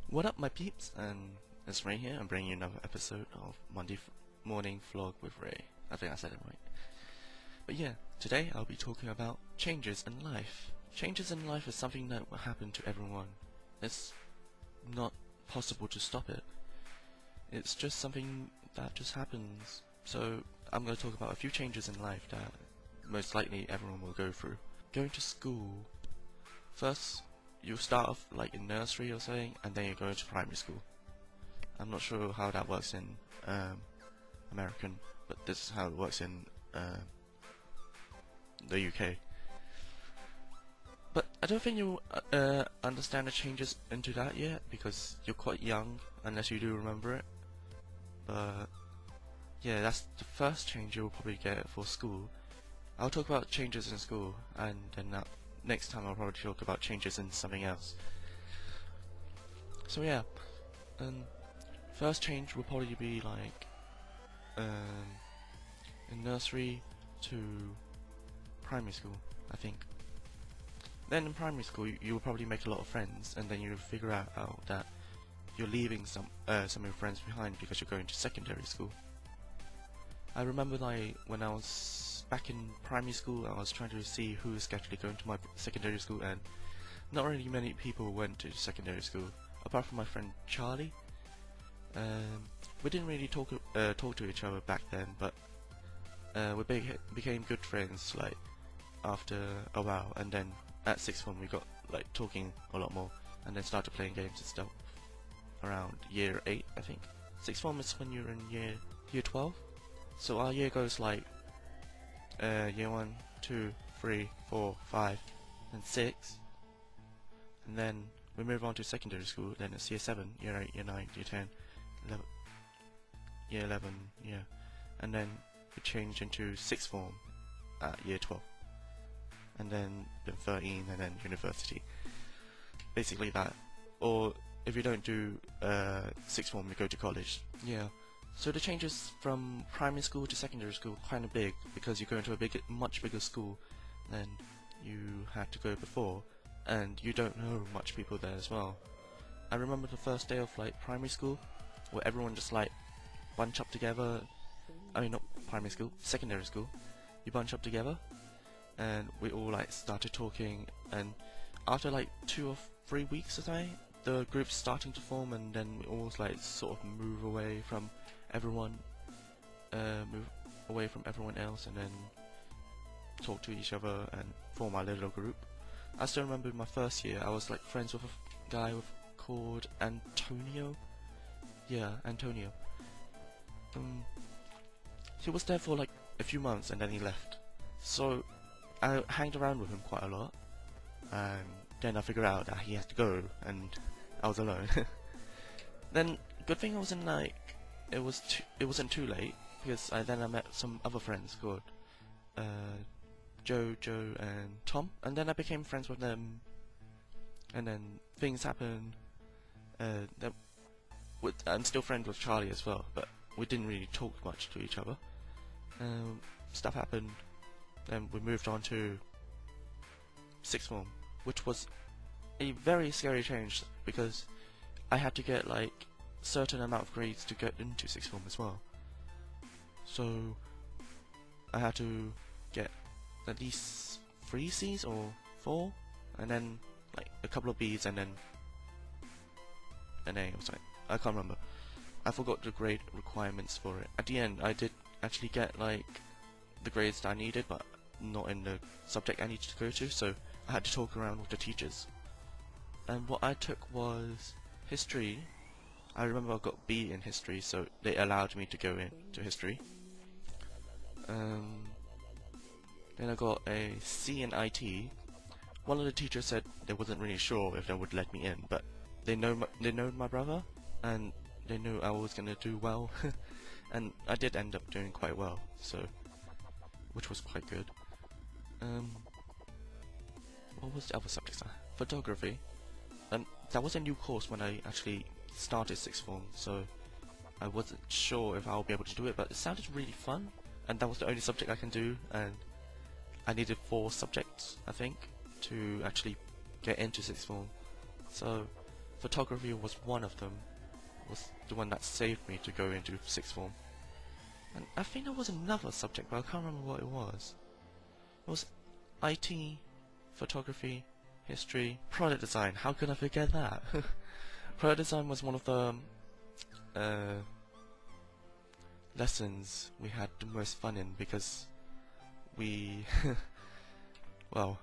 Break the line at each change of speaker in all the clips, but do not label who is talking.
What up, my peeps? And it's Ray here. I'm bringing you another episode of Monday Morning Vlog with Ray. I think I said it right. But yeah, today I'll be talking about changes in life. Changes in life is something that will happen to everyone. It's not possible to stop it. It's just something that just happens. So I'm going to talk about a few changes in life that most likely everyone will go through. Going to school. First, you start off like in nursery or something, and then you go into primary school. I'm not sure how that works in American, but this is how it works in the UK. But I don't think you'll understand the changes into that yet, because you're quite young, unless you do remember it. But yeah, that's the first change you'll probably get for school. I'll talk about changes in school, and then next time I'll probably talk about changes in something else. So yeah, first change will probably be like in nursery to primary school, I think. Then in primary school you will probably make a lot of friends, and then you'll figure out that you're leaving some of your friends behind because you're going to secondary school. I remember like when I was back in primary school, I was trying to see who is actually going to my secondary school, and not really many people went to secondary school, apart from my friend Charlie. We didn't really talk to each other back then, but we became good friends like after a while, and then at sixth form we got like talking a lot more, and then started playing games and stuff around year 8, I think. Sixth form is when you're in year 12. So our year goes like year 1, 2, 3, 4, 5, and 6, and then we move on to secondary school. Then it's year 7, year 8, year 9, year 10, 11, year 11, yeah, and then we change into sixth form at year 12, and then 13, and then university. Basically that. Or if you don't do sixth form, you go to college. Yeah. So the changes from primary school to secondary school are kind of big, because you go into a much bigger school than you had to go before, and you don't know much people there as well. I remember the first day of like primary school, where everyone just like bunch up together. I mean, not primary school, secondary school. You bunch up together, and we all like started talking, and after like 2 or 3 weeks or something, the group's starting to form, and then we all like sort of move away from everyone, else, and then talk to each other and form our little group. I still remember my first year, I was like friends with a guy called Antonio. Yeah, Antonio. He was there for like a few months, and then he left. So I hanged around with him quite a lot, and then I figured out that he had to go, and I was alone. Then good thing I was in like it wasn't too late, because I met some other friends called Joe, and Tom, and then I became friends with them, and then things happened. I'm still friends with Charlie as well, but we didn't really talk much to each other. Stuff happened, then we moved on to sixth form, which was a very scary change, because I had to get like certain amount of grades to get into sixth form as well. So I had to get at least 3 C's or 4, and then like a couple of B's, and then an A or something. I can't remember. I forgot the grade requirements for it. At the end, I did actually get like the grades that I needed, but not in the subject I needed to go to, so I had to talk around with the teachers. And what I took was history. I remember I got B in history, so they allowed me to go into history. Then I got a C in IT. One of the teachers said they wasn't really sure if they would let me in, but they know my brother, and they knew I was gonna do well, and I did end up doing quite well, so which was quite good. What was the other subjects? Photography. That was a new course when I actually started sixth form, so I wasn't sure if I'll be able to do it, but it sounded really fun, and that was the only subject I can do, and I needed 4 subjects, I think, to actually get into sixth form. So photography was one of them, was the one that saved me to go into sixth form. And I think there was another subject, but I can't remember what it was. It was IT, photography, history, product design. How could I forget that? Product design was one of the lessons we had the most fun in, because we well,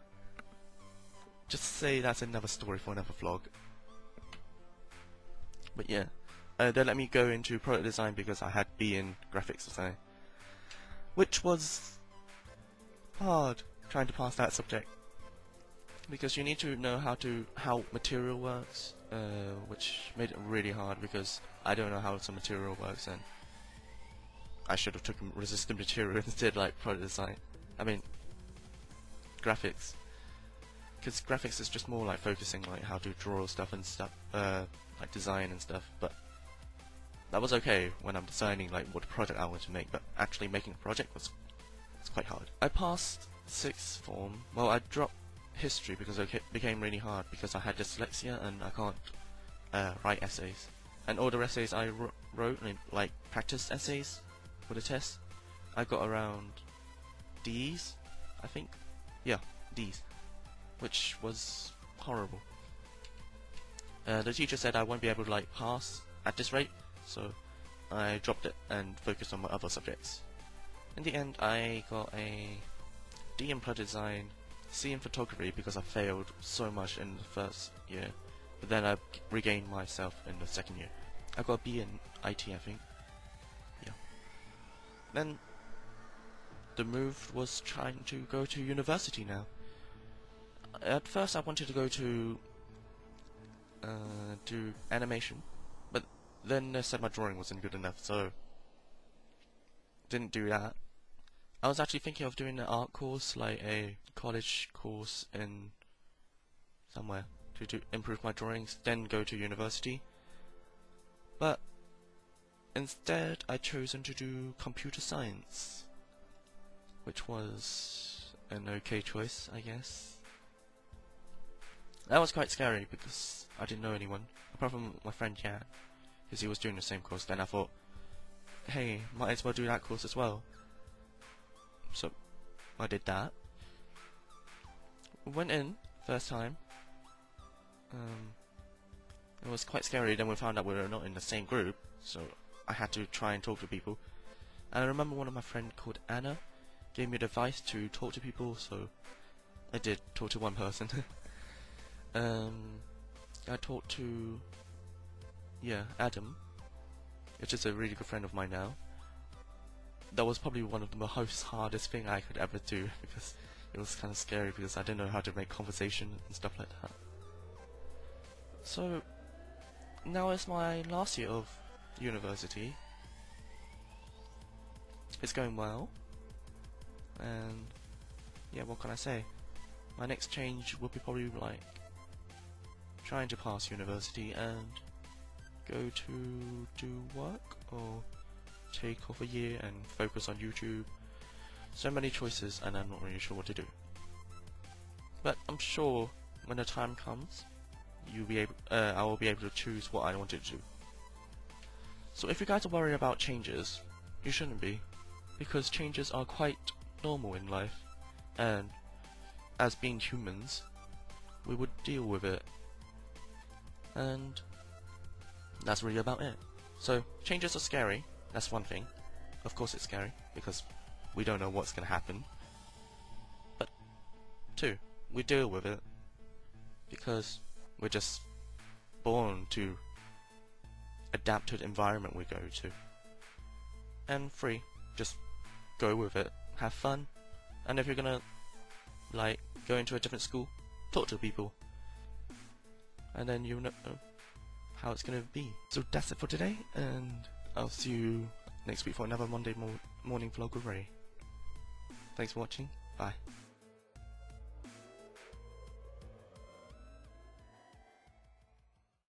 just say that's another story for another vlog. But yeah, they let me go into product design because I had B in graphics design, which was hard trying to pass that subject, because you need to know how material works, which made it really hard because I don't know how some material works, and I should have taken resistant material instead, like product design. I mean, graphics, because graphics is just more like focusing like how to draw stuff and stuff, like design and stuff. But that was okay when I'm designing like what project I want to make. But actually making a project was quite hard. I passed sixth form. Well, I dropped history because it became really hard because I had dyslexia and I can't write essays. And all the essays I wrote, like practice essays for the test, I got around D's, I think. Yeah, D's, which was horrible. The teacher said I won't be able to like pass at this rate, so I dropped it and focused on my other subjects. In the end, I got a D in product design, C in photography because I failed so much in the first year, but then I regained myself in the second year. I got a B in IT, I think. Yeah. Then the move was trying to go to university now. At first I wanted to go to do animation, but then they said my drawing wasn't good enough, so didn't do that. I was actually thinking of doing an art course, like a college course in somewhere to improve my drawings, then go to university. But instead I chosen to do computer science, which was an okay choice, I guess. That was quite scary because I didn't know anyone, apart from my friend Jan, because he was doing the same course. Then I thought, hey, might as well do that course as well. So I did that. Went in first time. It was quite scary. Then we found out we were not in the same group, so I had to try and talk to people. And I remember one of my friends called Anna gave me the advice to talk to people, so I did talk to one person. I talked to Adam, which is a really good friend of mine now. That was probably one of the most hardest thing I could ever do, because it was kind of scary because I didn't know how to make conversation and stuff like that. So now it's my last year of university. It's going well, and yeah, what can I say? My next change will be probably like trying to pass university and go to do work, or take off a year and focus on YouTube. So many choices, and I'm not really sure what to do. But I'm sure when the time comes, I will be able to choose what I want to do. So if you guys are worried about changes, you shouldn't be, because changes are quite normal in life, and as being humans, we would deal with it. And that's really about it. So changes are scary, that's one thing. Of course it's scary, because we don't know what's going to happen. But two, we deal with it, because we're just born to adapt to the environment we go to. And three, just go with it, have fun, and if you're gonna like go into a different school, talk to people, and then you'll know how it's gonna be. So that's it for today, and I'll see you next week for another Monday morning vlog with Ray. Thanks for watching, bye.